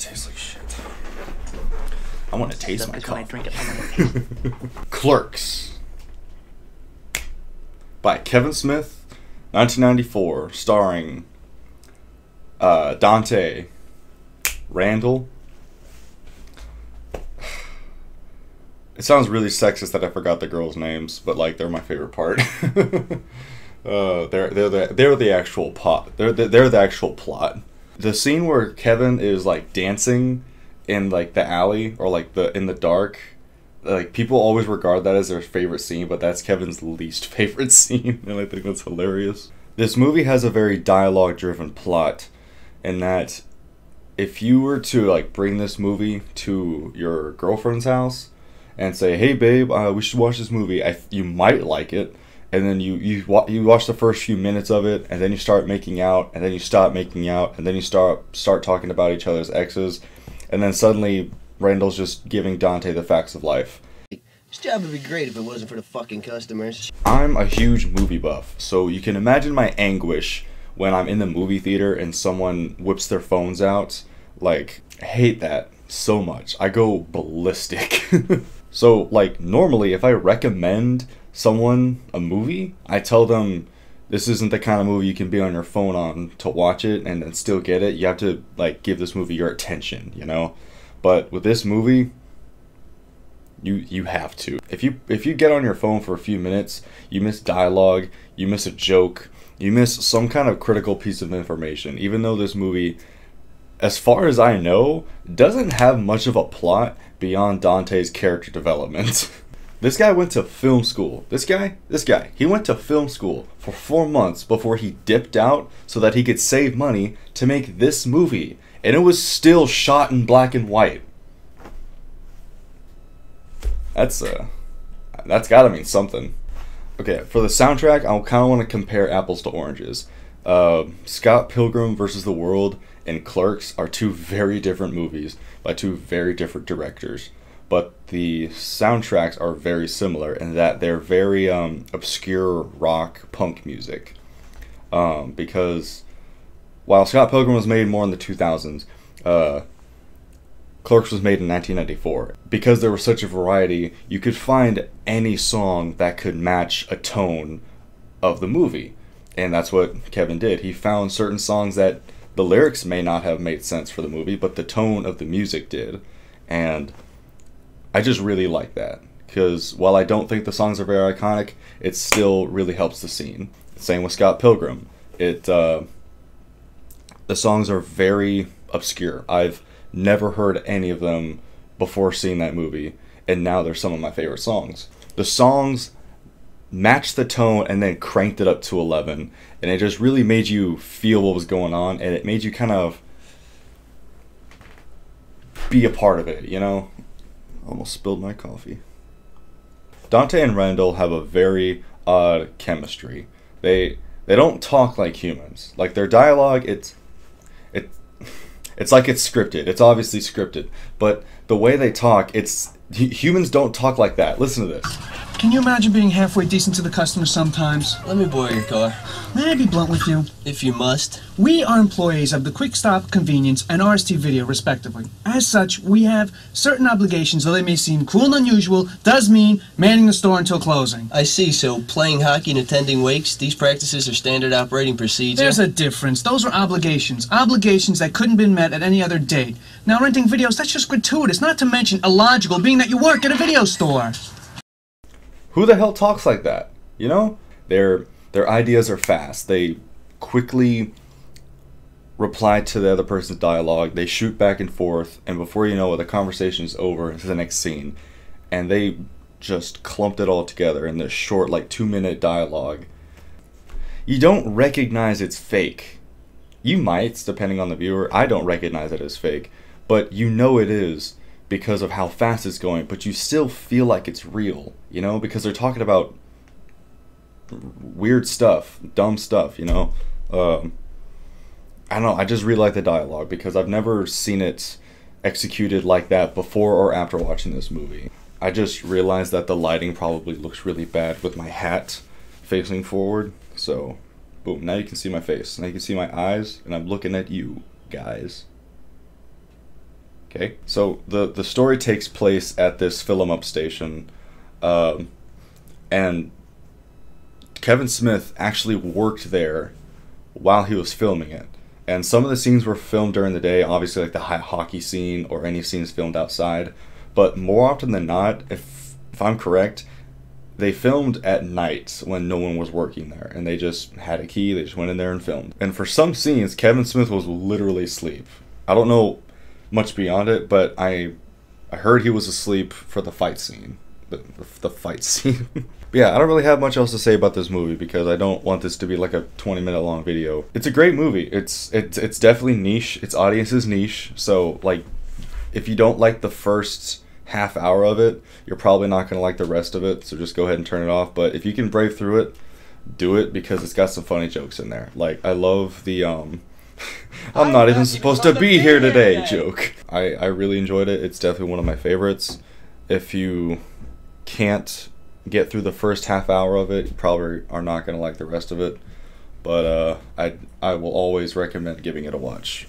tastes like shit. I want to taste my coffee. When I drink it, I want to taste it. Clerks by Kevin Smith, 1994, starring Dante, Randall. It sounds really sexist that I forgot the girls' names, but like they're my favorite part. They're the actual plot. They're the actual plot. The scene where Kevin is like dancing in like the alley or like in the dark, like people always regard that as their favorite scene, but that's Kevin's least favorite scene, and I think that's hilarious. This movie has a very dialogue-driven plot, in that if you were to like bring this movie to your girlfriend's house and say, "Hey babe, we should watch this movie," you might like it. And then you watch the first few minutes of it, and then you start making out, and then you stop making out, and then you start talking about each other's exes, and then suddenly Randall's just giving Dante the facts of life. This job would be great if it wasn't for the fucking customers. I'm a huge movie buff, so you can imagine my anguish when I'm in the movie theater and someone whips their phones out. Like, I hate that so much. I go ballistic. So, like, normally if I recommend someone a movie, I tell them this isn't the kind of movie you can be on your phone on to watch it and then still get it. You have to like give this movie your attention, you know? But with this movie, you have to. If you get on your phone for a few minutes, you miss dialogue, you miss a joke, you miss some kind of critical piece of information. Even though this movie, as far as I know, doesn't have much of a plot beyond Dante's character development. This guy went to film school. This guy, he went to film school for 4 months before he dipped out so that he could save money to make this movie. And it was still shot in black and white. That's gotta mean something. Okay, for the soundtrack, I kind of want to compare apples to oranges. Scott Pilgrim vs. the World and Clerks are two very different movies by two very different directors. But the soundtracks are very similar in that they're very obscure rock punk music. Because while Scott Pilgrim was made more in the 2000s, Clerks was made in 1994. Because there was such a variety, you could find any song that could match a tone of the movie. And that's what Kevin did. He found certain songs that the lyrics may not have made sense for the movie, but the tone of the music did. And I just really like that, because while I don't think the songs are very iconic, it still really helps the scene. Same with Scott Pilgrim. The songs are very obscure. I've never heard any of them before seeing that movie, and now they're some of my favorite songs. The songs matched the tone and then cranked it up to 11, and it just really made you feel what was going on, and it made you kind of be a part of it, you know? Almost spilled my coffee. Dante and Randall have a very odd chemistry. They don't talk like humans. Like their dialogue, it's like it's scripted. It's obviously scripted, but the way they talk, humans don't talk like that. Listen to this. Can you imagine being halfway decent to the customer sometimes? Let me borrow your car. May I be blunt with you? If you must. We are employees of the Quick Stop Convenience and RST Video, respectively. As such, we have certain obligations, though they may seem cruel and unusual, does mean manning the store until closing. I see, so playing hockey and attending wakes, these practices are standard operating procedure? There's a difference. Those are obligations. Obligations that couldn't been met at any other date. Now, renting videos, that's just gratuitous, not to mention illogical, being that you work at a video store. Who the hell talks like that? You know? Their ideas are fast. They quickly reply to the other person's dialogue. They shoot back and forth, and before you know it, the conversation is over into the next scene. And they just clumped it all together in this short, like 2-minute dialogue. You don't recognize it's fake. You might, depending on the viewer. I don't recognize it as fake, but you know it is because of how fast it's going, but you still feel like it's real, you know, because they're talking about weird stuff, dumb stuff, you know. I don't know, I just really like the dialogue because I've never seen it executed like that before or after watching this movie. I just realized that the lighting probably looks really bad with my hat facing forward, so boom, now you can see my face, now you can see my eyes, and I'm looking at you guys. Okay, so the story takes place at this fill-em-up station, and Kevin Smith actually worked there while he was filming it. And some of the scenes were filmed during the day, obviously like the hockey scene or any scenes filmed outside. But more often than not, if I'm correct, they filmed at night when no one was working there. And they just had a key, they just went in there and filmed. And for some scenes, Kevin Smith was literally asleep. I don't know much beyond it, but I heard he was asleep for the fight scene. The fight scene. Yeah, I don't really have much else to say about this movie because I don't want this to be like a 20-minute long video. It's a great movie. It's definitely niche. Its audience is niche. So like, if you don't like the first half hour of it, you're probably not gonna like the rest of it. So just go ahead and turn it off. But if you can brave through it, do it because it's got some funny jokes in there. Like I love the I'm not even supposed to be here today joke. I really enjoyed it. It's definitely one of my favorites. If you can't get through the first half hour of it, you probably are not going to like the rest of it, but I will always recommend giving it a watch.